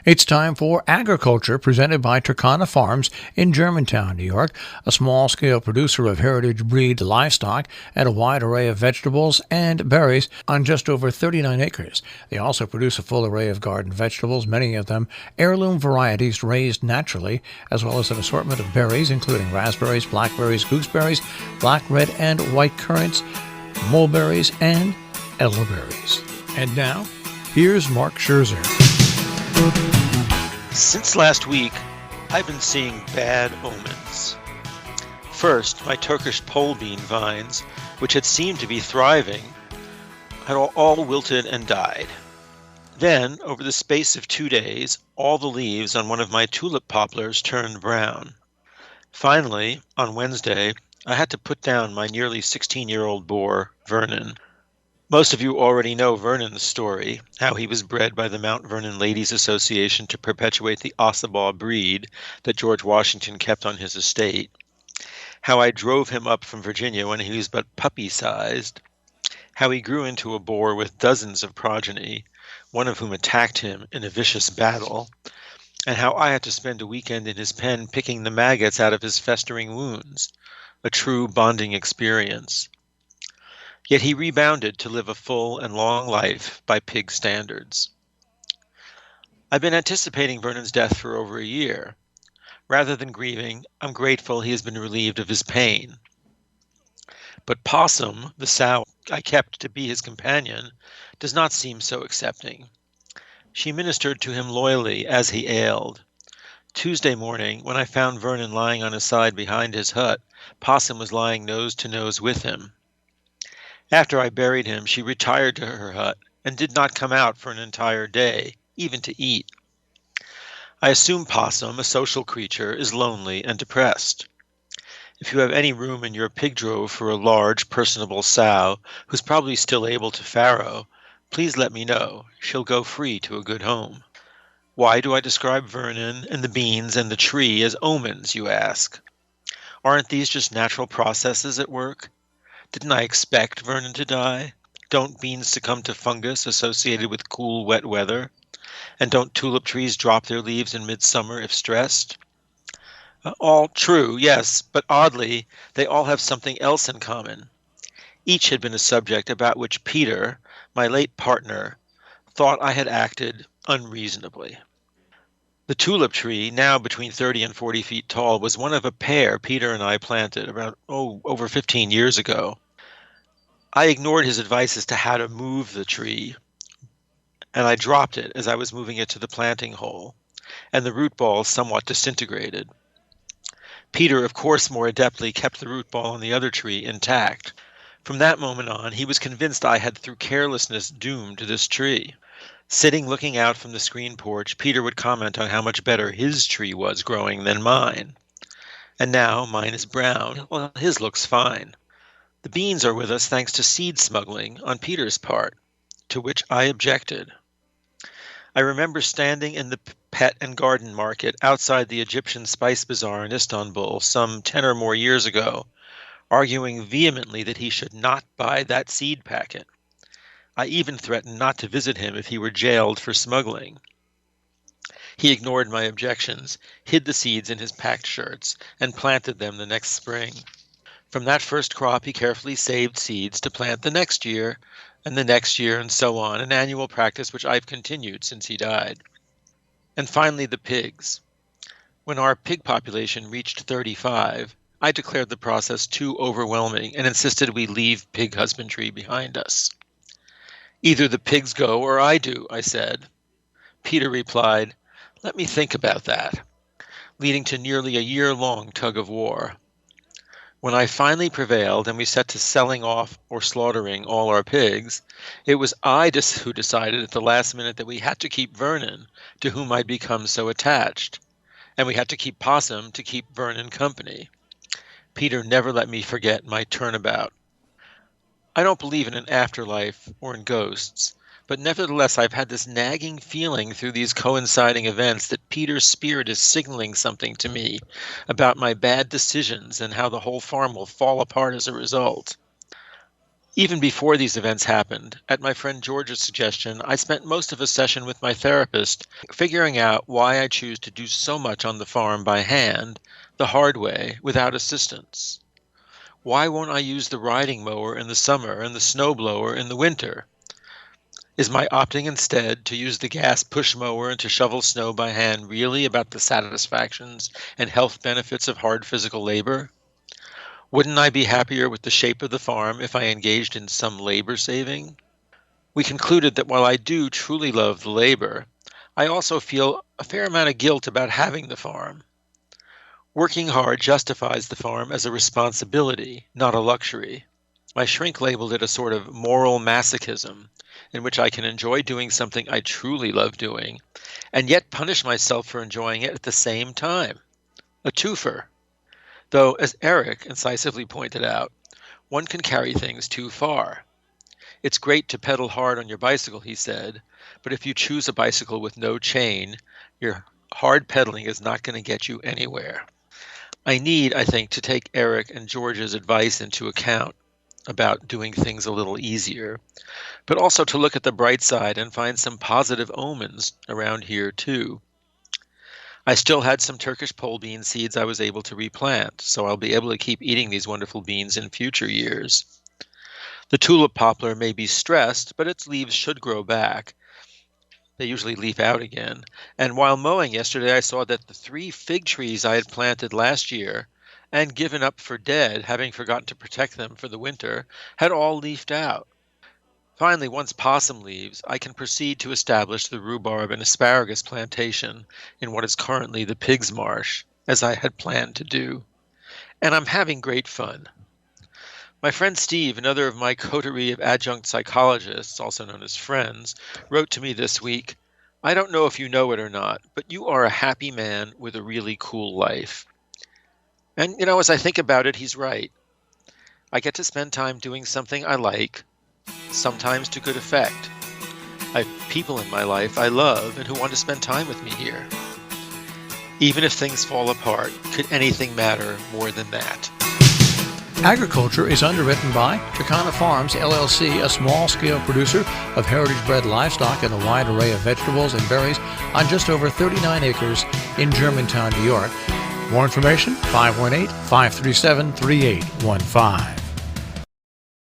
It's time for Agriculture, presented by Turkana Farms in Germantown, New York, a small-scale producer of heritage breed livestock and a wide array of vegetables and berries on just over 39 acres. They also produce a full array of garden vegetables, many of them heirloom varieties raised naturally, as well as an assortment of berries, including raspberries, blackberries, gooseberries, black, red, and white currants, mulberries, and elderberries. And now, here's Mark Scherzer. Since last week, I've been seeing bad omens. First, my Turkish pole bean vines, which had seemed to be thriving, had all wilted and died. Then, over the space of 2 days, all the leaves on one of my tulip poplars turned brown. Finally, on Wednesday, I had to put down my nearly 16-year-old boar, Vernon. Most of you already know Vernon's story, how he was bred by the Mount Vernon Ladies Association to perpetuate the Ossabaw breed that George Washington kept on his estate, how I drove him up from Virginia when he was but puppy-sized, how he grew into a boar with dozens of progeny, one of whom attacked him in a vicious battle, and how I had to spend a weekend in his pen picking the maggots out of his festering wounds, a true bonding experience. Yet he rebounded to live a full and long life by pig standards. I've been anticipating Vernon's death for over a year. Rather than grieving, I'm grateful he has been relieved of his pain. But Possum, the sow I kept to be his companion, does not seem so accepting. She ministered to him loyally as he ailed. Tuesday morning, when I found Vernon lying on his side behind his hut, Possum was lying nose to nose with him. After I buried him, she retired to her hut and did not come out for an entire day, even to eat. I assume Possum, a social creature, is lonely and depressed. If you have any room in your pig drove for a large, personable sow who's probably still able to farrow, please let me know. She'll go free to a good home. Why do I describe Vernon and the beans and the tree as omens, you ask? Aren't these just natural processes at work? Didn't I expect Vernon to die? Don't beans succumb to fungus associated with cool, wet weather? And don't tulip trees drop their leaves in midsummer if stressed? All true, yes, but oddly, they all have something else in common. Each had been a subject about which Peter, my late partner, thought I had acted unreasonably. The tulip tree, now between 30 and 40 feet tall, was one of a pair Peter and I planted about, over 15 years ago. I ignored his advice as to how to move the tree, and I dropped it as I was moving it to the planting hole, and the root balls somewhat disintegrated. Peter, of course, more adeptly kept the root ball on the other tree intact. From that moment on, he was convinced I had, through carelessness, doomed this tree. Sitting looking out from the screen porch, Peter would comment on how much better his tree was growing than mine. And now mine is brown. Well, his looks fine. The beans are with us thanks to seed smuggling on Peter's part, to which I objected. I remember standing in the pet and garden market outside the Egyptian Spice Bazaar in Istanbul some 10 or more years ago, arguing vehemently that he should not buy that seed packet. I even threatened not to visit him if he were jailed for smuggling. He ignored my objections, hid the seeds in his packed shirts, and planted them the next spring. From that first crop, he carefully saved seeds to plant the next year, and so on, an annual practice which I've continued since he died. And finally, the pigs. When our pig population reached 35, I declared the process too overwhelming and insisted we leave pig husbandry behind us. Either the pigs go or I do, I said. Peter replied, "Let me think about that," leading to nearly a year-long tug-of-war. When I finally prevailed and we set to selling off or slaughtering all our pigs, it was I who decided at the last minute that we had to keep Vernon, to whom I'd become so attached, and we had to keep Possum to keep Vernon company. Peter never let me forget my turnabout. I don't believe in an afterlife or in ghosts, but nevertheless I've had this nagging feeling through these coinciding events that Peter's spirit is signaling something to me about my bad decisions and how the whole farm will fall apart as a result. Even before these events happened, at my friend George's suggestion, I spent most of a session with my therapist figuring out why I choose to do so much on the farm by hand, the hard way, without assistance. Why won't I use the riding mower in the summer and the snowblower in the winter? Is my opting instead to use the gas push mower and to shovel snow by hand really about the satisfactions and health benefits of hard physical labor? Wouldn't I be happier with the shape of the farm if I engaged in some labor saving? We concluded that while I do truly love the labor, I also feel a fair amount of guilt about having the farm. Working hard justifies the farm as a responsibility, not a luxury. My shrink labeled it a sort of moral masochism, in which I can enjoy doing something I truly love doing, and yet punish myself for enjoying it at the same time. A twofer. Though, as Eric incisively pointed out, one can carry things too far. It's great to pedal hard on your bicycle, he said, but if you choose a bicycle with no chain, your hard pedaling is not going to get you anywhere. I think, to take Eric and George's advice into account about doing things a little easier, but also to look at the bright side and find some positive omens around here too. I still had some Turkish pole bean seeds I was able to replant, so I'll be able to keep eating these wonderful beans in future years. The tulip poplar may be stressed, but its leaves should grow back. They usually leaf out again. And while mowing yesterday, I saw that the 3 fig trees I had planted last year and given up for dead, having forgotten to protect them for the winter, had all leafed out. Finally, once Possum leaves, I can proceed to establish the rhubarb and asparagus plantation in what is currently the Pig's Marsh, as I had planned to do. And I'm having great fun. My friend Steve, another of my coterie of adjunct psychologists, also known as friends, wrote to me this week, "I don't know if you know it or not, but you are a happy man with a really cool life." And, as I think about it, he's right. I get to spend time doing something I like, sometimes to good effect. I have people in my life I love and who want to spend time with me here. Even if things fall apart, could anything matter more than that? Agriculture is underwritten by Turkana Farms, LLC, a small-scale producer of heritage-bred livestock and a wide array of vegetables and berries on just over 39 acres in Germantown, New York. More information, 518-537-3815.